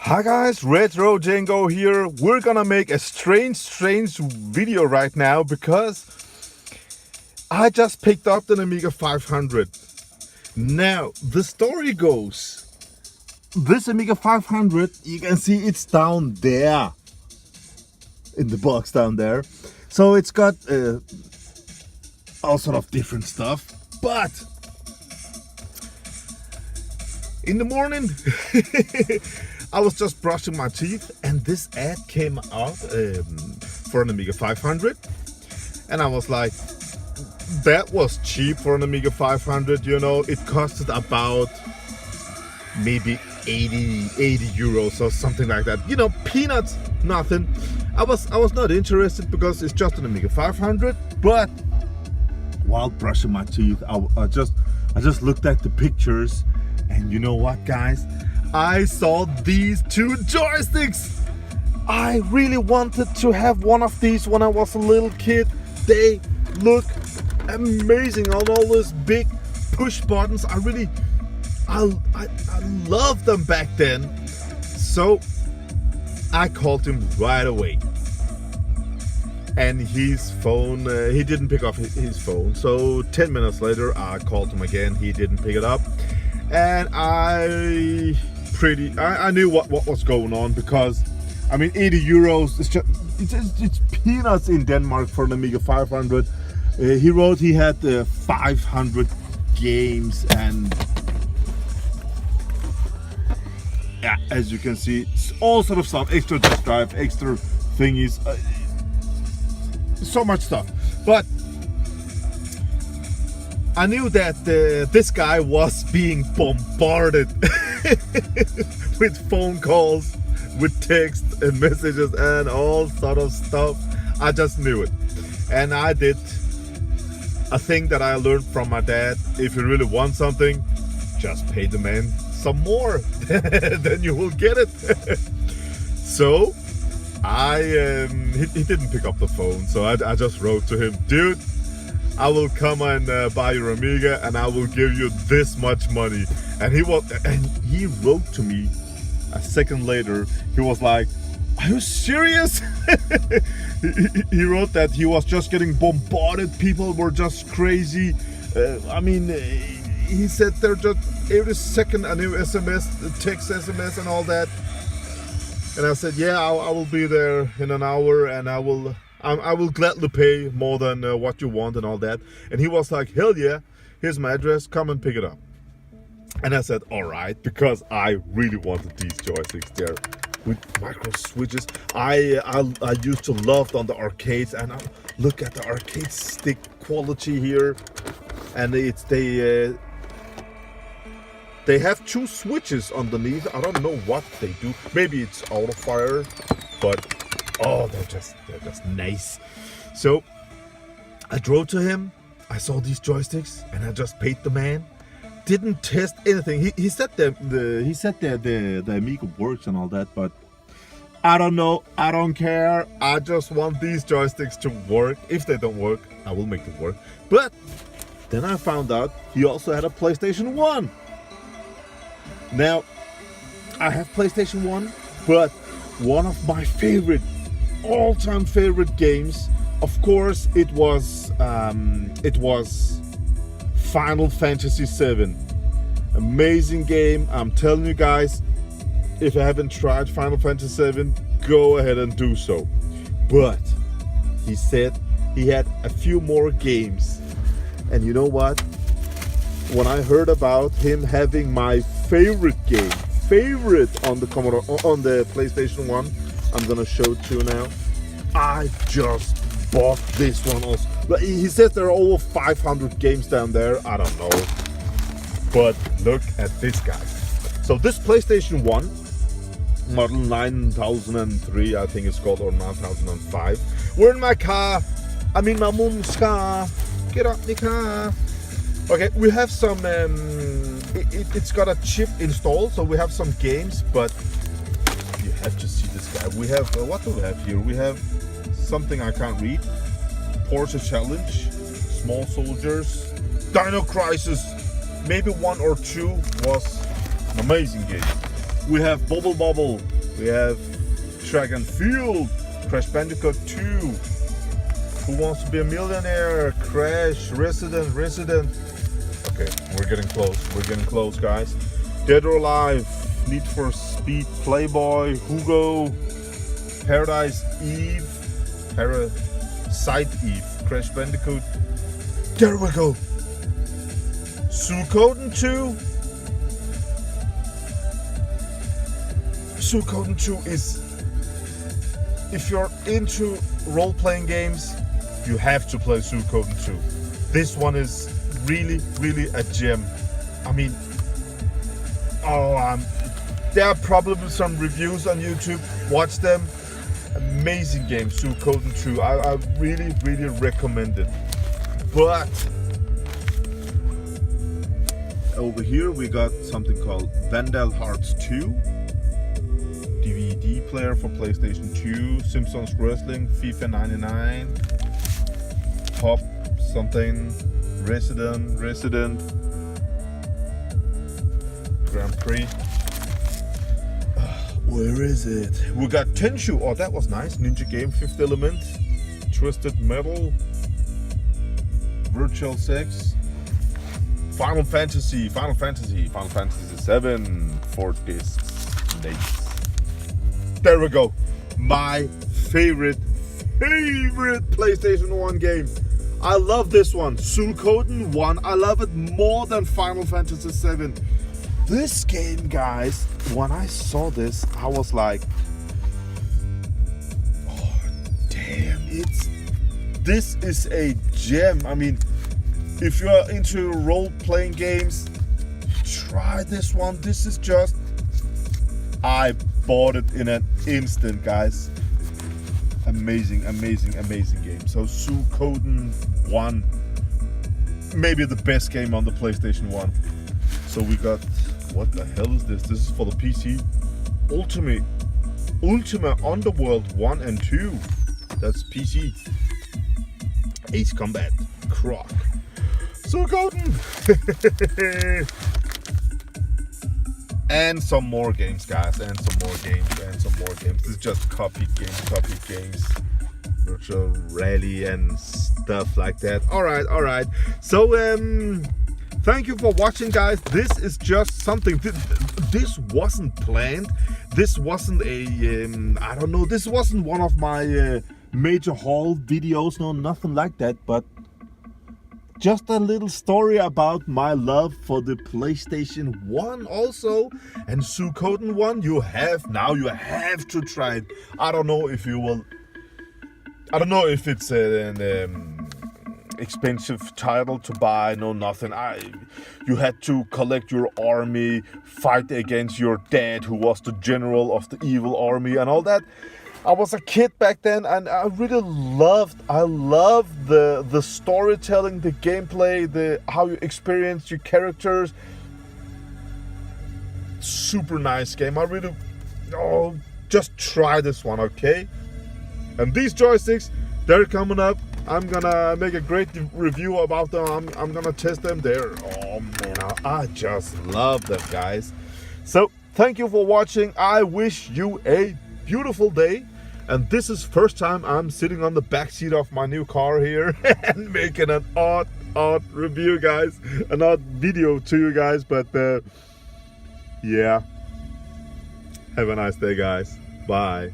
Hi guys, RETROCENGO here. We're gonna make a strange video right now because I just picked up an Amiga 500. Now, the story goes, this Amiga 500, you can see it's down there, in the box down there. So it's got all sort of different stuff, but in the morning, I was just brushing my teeth and this ad came out for an Amiga 500. And I was like, that was cheap for an Amiga 500, you know. It costed about maybe 80 euros or something like that. You know, peanuts, nothing. I was not interested because it's just an Amiga 500. But while brushing my teeth, I just looked at the pictures. And you know what, guys? I saw these two joysticks. I really wanted to have one of these when I was a little kid. They look amazing on all those big push buttons. I loved them back then. So I called him right away. And his phone, he didn't pick up his phone. So 10 minutes later, I called him again. He didn't pick it up. And I knew what was going on, because I mean 80 euros it's peanuts in Denmark for an Amiga 500. He wrote he had 500 games, and yeah, as you can see, all sort of stuff, extra disk drive, extra thingies, so much stuff. But I knew that this guy was being bombarded with phone calls, with text and messages and all sort of stuff. I just knew it. And I did a thing that I learned from my dad. If you really want something, just pay the man some more, then you will get it. So he didn't pick up the phone. So I just wrote to him, dude, I will come and buy your Amiga, and I will give you this much money. And he wrote to me a second later. He was like, are you serious? He wrote that he was just getting bombarded. People were just crazy. I mean, he said they're just every second a new SMS, text SMS and all that. And I said, yeah, I will be there in an hour, and I will gladly pay more than what you want and all that. And he was like, hell yeah, here's my address, come and pick it up. And I said, all right, because I really wanted these joysticks there with micro switches. I used to love on the arcades, and look at the arcade stick quality here. And they have two switches underneath. I don't know what they do. Maybe it's auto fire, but oh, they're just nice. So I drove to him. I saw these joysticks, and I just paid the man. Didn't test anything. He said the Amiga works and all that, but I don't know. I don't care. I just want these joysticks to work. If they don't work, I will make them work. But then I found out he also had a PlayStation 1. Now I have PlayStation 1, but one of my all-time favorite games, of course, it was Final Fantasy VII. Amazing game. I'm telling you guys, if you haven't tried Final Fantasy VII, go ahead and do so. But he said he had a few more games, and you know what? When I heard about him having my favorite on the Commodore, on the PlayStation 1, I'm gonna show it to you now. I just bought this one also. He says there are over 500 games down there. I don't know. But look at this guy. So this PlayStation 1, model 9003, I think it's called, or 9005. We're in my car. I'm in my mom's car. Get up the car. Okay, we have some, it's got a chip installed, so we have some games, but you have to see this guy. We have, what do we have here? We have something I can't read. Porsche Challenge, Small Soldiers, Dino Crisis, maybe 1 or 2 was an amazing game. We have Bubble Bobble, We have Track and Field, Crash Bandicoot 2, Who Wants to Be a Millionaire, Crash, Resident. Okay, we're getting close, guys. Dead or Alive, Need for Speed, Playboy, Hugo, Parasite Eve, Crash Bandicoot. There we go. Suikoden 2. Suikoden 2 is, if you're into role-playing games, you have to play Suikoden 2. This one is really a gem. I mean, there are probably some reviews on YouTube. Watch them. Amazing game, Suikoden 2. I really recommend it. But over here we got something called Vandal Hearts 2. DVD player for PlayStation 2, Simpsons Wrestling, FIFA 99, Pop something, Resident, Grand Prix. Where is it? We got Tenshu, oh that was nice, Ninja Game, Fifth Element, Twisted Metal, Virtual 6, Final Fantasy 7, 4 discs, dates. There we go. My favorite PlayStation 1 game. I love this one. Suikoden 1. I love it more than Final Fantasy 7. This game, guys, when I saw this, I was like, oh, damn, this is a gem. I mean, if you are into role-playing games, try this one. This is just, I bought it in an instant, guys. Amazing game. So Suikoden 1, maybe the best game on the PlayStation 1. So we got, what the hell is this? This is for the PC. Ultima Underworld 1 and 2. That's PC. Ace Combat, Croc, Suikoden. And some more games, guys, and some more games. This is just copied games, virtual rally and stuff like that. All right. So, thank you for watching, guys. This is just something. This wasn't planned. This wasn't a, I don't know. This wasn't one of my major haul videos. No, nothing like that. But just a little story about my love for the PlayStation 1 also, and Suikoden 1. You have to try it. I don't know if you will. I don't know if it's an expensive title to buy. No, nothing. You had to collect your army, fight against your dad, who was the general of the evil army, and all that. I was a kid back then, and I really loved the storytelling, the gameplay, how you experience your characters. Super nice game. I really, just try this one, okay? And these joysticks, they're coming up. I'm gonna make a great review about them. I'm gonna test them there. Oh man, I just love them, guys. So thank you for watching. I wish you a beautiful day. And this is first time I'm sitting on the back seat of my new car here and making an odd review, guys. An odd video to you guys, but yeah. Have a nice day, guys. Bye.